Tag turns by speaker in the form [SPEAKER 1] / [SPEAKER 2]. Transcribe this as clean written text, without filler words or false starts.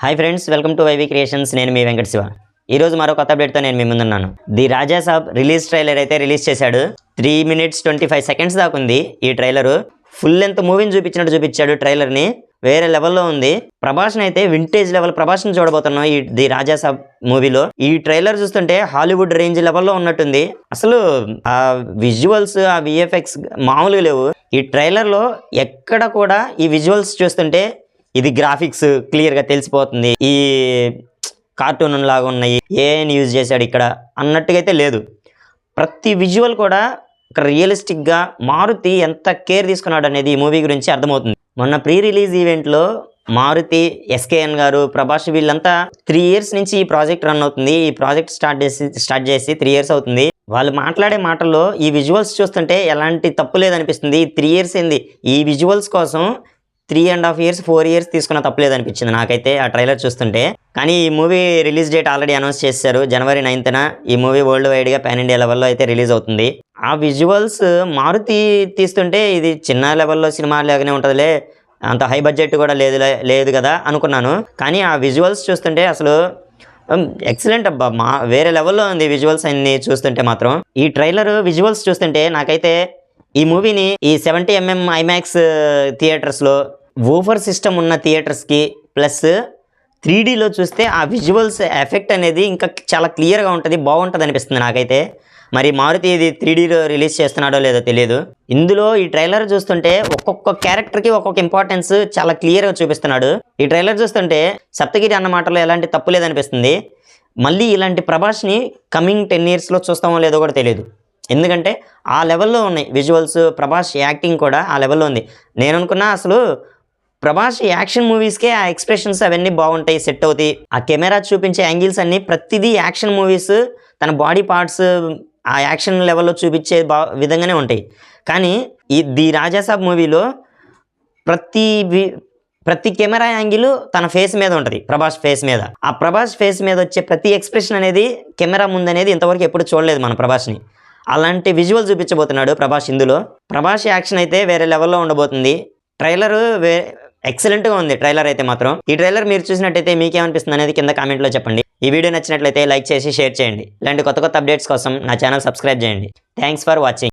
[SPEAKER 1] Hi friends, welcome to YV creations. నేను మీ వెంకట శివ. ఈ రోజు మరో కొత్త అప్డేట్తో నేను మీ ముందున్నాను. The Raja Saab release trailer అయితే రిలీజ్ చేశాడు. 3 minutes 25 seconds దాకా ఉంది ఈ ట్రైలర్. ఫుల్ లెంత్ మూవీని చూపించినట్టు చూపించాడు ట్రైలర్ని. వేరే లెవెల్లో ఉంది. ప్రభాస్ని అయితే వింటేజ్ లెవెల్ ప్రభాస్ని చూడబోతున్నాం ఈ ది రాజా సాబ్ మూవీలో. ఈ ట్రైలర్ చూస్తుంటే హాలీవుడ్ రేంజ్ లెవెల్లో ఉన్నట్టుంది. అసలు ఆ విజువల్స్, ఆ విఎఫ్ఎక్స్ మామూలుగా లేవు. ఈ ట్రైలర్లో ఎక్కడ కూడా ఈ విజువల్స్ చూస్తుంటే ఇది గ్రాఫిక్స్ క్లియర్గా తెలిసిపోతుంది, ఈ కార్టూన్ లాగా ఉన్నాయి, ఏఐని యూజ్ చేశాడు ఇక్కడ అన్నట్టుగా అయితే లేదు. ప్రతి విజువల్ కూడా ఒక రియలిస్టిక్గా మారుతి ఎంత కేర్ తీసుకున్నాడు అనేది ఈ మూవీ గురించి అర్థమవుతుంది. మొన్న ప్రీ రిలీజ్ ఈవెంట్లో మారుతి, ఎస్కేఎన్ గారు, ప్రభాస్ వీళ్ళంతా 3 years నుంచి ఈ ప్రాజెక్ట్ రన్ అవుతుంది. ఈ ప్రాజెక్ట్ స్టార్ట్ చేసి 3 years అవుతుంది. వాళ్ళు మాట్లాడే మాటల్లో ఈ విజువల్స్ చూస్తుంటే ఎలాంటి తప్పు లేదనిపిస్తుంది. 3 years ఏంది, ఈ విజువల్స్ కోసం 3.5 years 4 years తీసుకున్న తప్పలేదనిపించింది నాకైతే ఆ ట్రైలర్ చూస్తుంటే. కానీ ఈ movie release date already announce చేశారు. January 9th ఈ మూవీ వరల్డ్ వైడ్గా పాన్ ఇండియా లెవెల్లో అయితే రిలీజ్ అవుతుంది. ఆ విజువల్స్ మారుతి తీస్తుంటే ఇది చిన్న లెవెల్లో సినిమా లాగానే ఉంటుందిలే, అంత హై బడ్జెట్ కూడా లేదు కదా అనుకున్నాను. కానీ ఆ విజువల్స్ చూస్తుంటే అసలు ఎక్సలెంట్ అబ్బా, వేరే లెవెల్లో ఉంది విజువల్స్ అన్ని చూస్తుంటే మాత్రం. ఈ ట్రైలర్ విజువల్స్ చూస్తుంటే నాకైతే ఈ మూవీని ఈ 70mm IMAX థియేటర్స్లో, వూఫర్ సిస్టమ్ ఉన్న థియేటర్స్కి ప్లస్ 3Dలో చూస్తే ఆ విజువల్స్ ఎఫెక్ట్ అనేది ఇంకా చాలా క్లియర్గా ఉంటుంది, బాగుంటుంది అనిపిస్తుంది నాకైతే. మరి మారుతి ఇది 3Dలో రిలీజ్ చేస్తున్నాడో లేదో తెలియదు. ఇందులో ఈ ట్రైలర్ చూస్తుంటే ఒక్కొక్క క్యారెక్టర్కి ఒక్కొక్క ఇంపార్టెన్స్ చాలా క్లియర్గా చూపిస్తున్నాడు. ఈ ట్రైలర్ చూస్తుంటే సప్తగిరి అన్న మాటలో ఎలాంటి తప్పు లేదనిపిస్తుంది. మళ్ళీ ఇలాంటి ప్రభాస్ని కమింగ్ 10 yearsలో చూస్తామో లేదో కూడా తెలియదు. ఎందుకంటే ఆ లెవెల్లో ఉన్నాయి విజువల్స్. ప్రభాస్ యాక్టింగ్ కూడా ఆ లెవెల్లో ఉంది. నేను అనుకున్నా అసలు ప్రభాస్ యాక్షన్ మూవీస్కే ఆ ఎక్స్ప్రెషన్స్ అవన్నీ బాగుంటాయి, సెట్ అవుతాయి. ఆ కెమెరా చూపించే యాంగిల్స్ అన్నీ ప్రతిదీ యాక్షన్ మూవీస్ తన బాడీ పార్ట్స్ ఆ యాక్షన్ లెవెల్లో చూపించే విధంగానే ఉంటాయి. కానీ ఈ ది రాజాసాబ్ మూవీలో ప్రతి కెమెరా యాంగిల్ తన ఫేస్ మీద ఉంటుంది, ప్రభాస్ ఫేస్ మీద. ఆ ప్రభాస్ ఫేస్ మీద వచ్చే ప్రతి ఎక్స్ప్రెషన్ అనేది కెమెరా ముందు అనేది ఇంతవరకు ఎప్పుడు చూడలేదు మన ప్రభాస్ని. అలాంటి విజువల్ చూపించబోతున్నాడు ప్రభాస్ ఇందులో. ప్రభాస్ యాక్షన్ అయితే వేరే లెవెల్లో ఉండబోతుంది. ట్రైలర్ ఎక్సలెంట్గా ఉంది ట్రైలర్ అయితే మాత్రం. ఈ ట్రైలర్ మీరు చూసినట్టయితే మీకేమనిపిస్తుంది అనేది కింద కామెంట్లో చెప్పండి. ఈ వీడియో నచ్చినట్లయితే లైక్ చేసి షేర్ చేయండి. ఇలాంటి కొత్త అప్డేట్స్ కోసం నా ఛానల్ సబ్స్క్రైబ్ చేయండి. Thanks for watching.